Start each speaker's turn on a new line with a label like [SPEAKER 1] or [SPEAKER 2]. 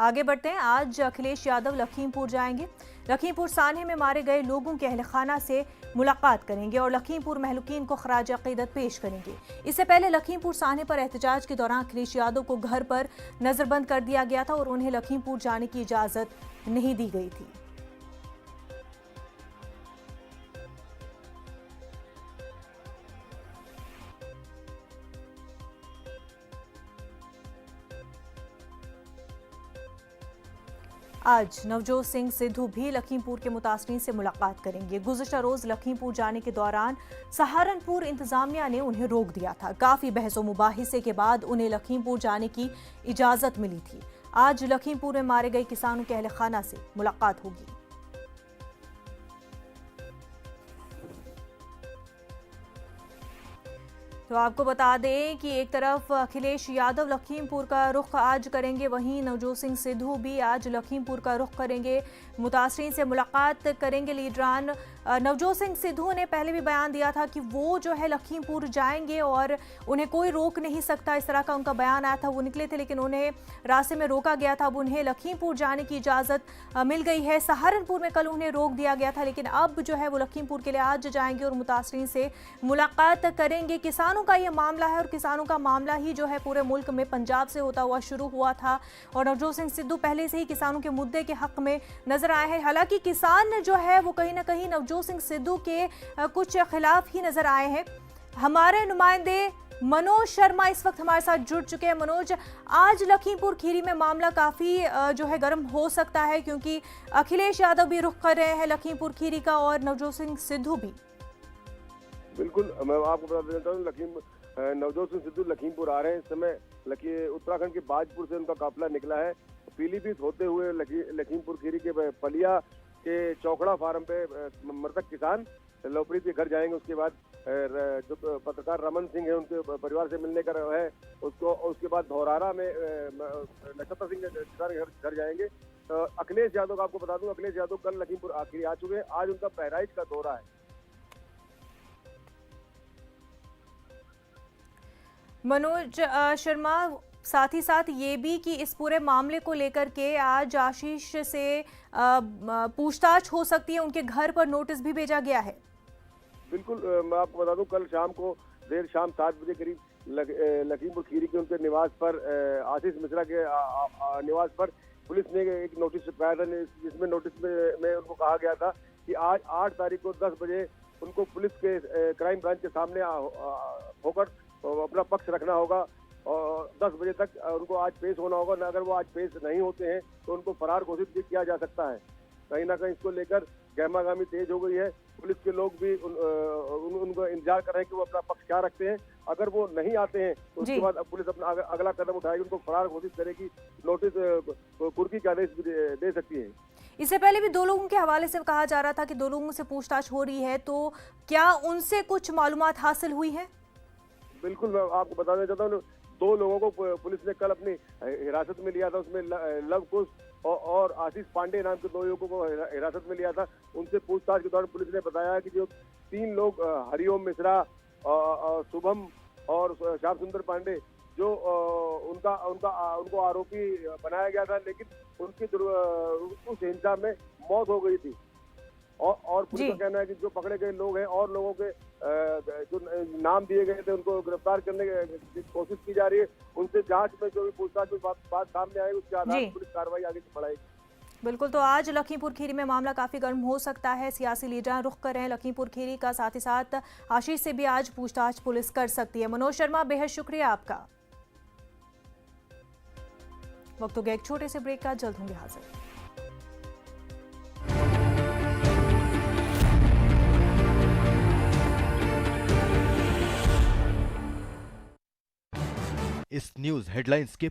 [SPEAKER 1] आगे बढ़ते हैं। आज अखिलेश यादव लखीमपुर जाएंगे। लखीमपुर सान्हे में मारे गए लोगों के अहल खाना से मुलाकात करेंगे और लखीमपुर महलूकीन को खराज अकीदत पेश करेंगे। इससे पहले लखीमपुर सान्हे पर एहतजाज के दौरान अखिलेश यादव को घर पर नजरबंद कर दिया गया था और उन्हें लखीमपुर जाने की इजाजत नहीं दी गई थी। आज नवजोत सिंह सिद्धू भी लखीमपुर के मुतासरीन से मुलाकात करेंगे। गुज़िश्ता रोज लखीमपुर जाने के दौरान सहारनपुर इंतजामिया ने उन्हें रोक दिया था। काफी बहसो मुबाहिसे के बाद उन्हें लखीमपुर जाने की इजाजत मिली थी। आज लखीमपुर में मारे गए किसानों के अहल खाना से मुलाकात होगी। तो आपको बता दें कि एक तरफ अखिलेश यादव लखीमपुर का रुख आज करेंगे, वहीं नवजोत सिंह सिद्धू भी आज लखीमपुर का रुख करेंगे, मुतासरीन से मुलाकात करेंगे। लीडरान नवजोत सिंह सिद्धू ने पहले भी बयान दिया था कि वो जो है लखीमपुर जाएंगे और उन्हें कोई रोक नहीं सकता, इस तरह का उनका बयान आया था। वो निकले थे लेकिन उन्हें रास्ते में रोका गया था। अब उन्हें लखीमपुर जाने की इजाज़त मिल गई है। सहारनपुर में कल उन्हें रोक दिया गया था लेकिन अब जो है वो लखीमपुर के लिए आज जाएंगे और मुतासरीन से मुलाकात करेंगे। किसानों का ये मामला है और किसानों का मामला ही जो है पूरे मुल्क में पंजाब से होता हुआ शुरू हुआ था और नवजोत सिंह सिद्धू पहले से ही किसानों के मुद्दे के हक में नजर आए हैं। हालांकि किसान जो है वो कहीं ना कहीं नवजोत सिंह सिद्धू के कुछ खिलाफ ही नजर आए हैं। हमारे नुमाइंदे मनोज शर्मा इस वक्त हमारे साथ जुड़ चुके हैं। मनोज, आज लखीमपुर खीरी में मामला काफी जो है गर्म हो सकता है क्योंकि अखिलेश यादव भी रुख कर रहे हैं लखीमपुर खीरी का और नवजोत सिंह सिद्धू भी।
[SPEAKER 2] बिल्कुल, मैं आपको बता देता हूँ नवजोत सिंह सिद्धू लखीमपुर आ रहे हैं। इस समय उत्तराखंड के बाजपुर से उनका काफिला निकला है। पीलीभीत होते हुए लखीमपुर खीरी के पलिया के चौकड़ा फार्म पे मृतक किसान लोकप्रीत के घर जाएंगे। उसके बाद जो पत्रकार रमन सिंह है उनके परिवार से मिलने का है उसको, उसके बाद धौरारा में नक्षत्र सिंह किसान घर जाएंगे। अखिलेश यादव को आपको बता दूं, अखिलेश यादव कल लखीमपुर आखिरी आ चुके हैं। आज उनका बहराइच का दौरा है।
[SPEAKER 1] मनोज शर्मा, साथ ही साथ ये भी कि इस पूरे मामले को लेकर के आज आशीष से पूछताछ हो सकती है, उनके घर पर नोटिस भी भेजा गया है।
[SPEAKER 2] बिल्कुल, मैं आपको बता दूं कल शाम को देर शाम 7 बजे करीब लखीमपुर खीरी के उनके निवास पर आशीष मिश्रा के निवास पर पुलिस ने एक नोटिस पाया था जिसमें नोटिस में उनको कहा गया था कि आज 8 तारीख को 10 बजे उनको पुलिस के क्राइम ब्रांच के सामने होकर अपना पक्ष रखना होगा और 10 बजे तक उनको आज पेश होना होगा। न अगर वो आज पेश नहीं होते हैं तो उनको फरार घोषित भी किया जा सकता है। कहीं ना कहीं इसको लेकर गहमागामी तेज हो गई है। पुलिस के लोग भी उनको इंतजार कर रहे हैं कि वो अपना पक्ष क्या रखते हैं। अगर वो नहीं आते हैं तो उसके बाद पुलिस अपना अगला कदम उठाएगी, उनको फरार घोषित करेगी, नोटिस कुर्की का आदेश भी दे सकती है।
[SPEAKER 1] इससे पहले भी 2 लोगों के हवाले से कहा जा रहा था कि 2 लोगों से पूछताछ हो रही है, तो क्या उनसे कुछ मालूमात हासिल हुई है?
[SPEAKER 2] बिल्कुल, मैं आपको बताना चाहता हूँ 2 लोगों को पुलिस ने कल अपनी हिरासत में लिया था। उसमें लव कुश और आशीष पांडे नाम के 2 युवकों को हिरासत में लिया था। उनसे पूछताछ के दौरान पुलिस ने बताया कि जो 3 लोग हरिओम मिश्रा, शुभम और श्याम सुंदर पांडे जो उनको आरोपी बनाया गया था लेकिन उनकी उस हिंसा में मौत हो गई थी। और पुलिस का कहना है कि जो पकड़े गए लोग हैं और लोगों के जो नाम दिए गए थे उनको गिरफ्तार करने की कोशिश की जा रही है। उनसे जांच में जो भी पूछताछ में बात सामने आएगी उसके आधार पर पुलिस कार्रवाई आगे बढ़ाएगी।
[SPEAKER 1] बिल्कुल, तो आज लखीमपुर खीरी में मामला काफी गर्म हो सकता है। सियासी लीडर रुख कर रहे हैं लखीमपुर खीरी का, साथ ही साथ आशीष से भी आज पूछताछ पुलिस कर सकती है। मनोज शर्मा, बेहद शुक्रिया आपका। वक्त हो गया एक छोटे से ब्रेक का, जल्द होंगे हाजिर।
[SPEAKER 3] इस न्यूज हेडलाइंस के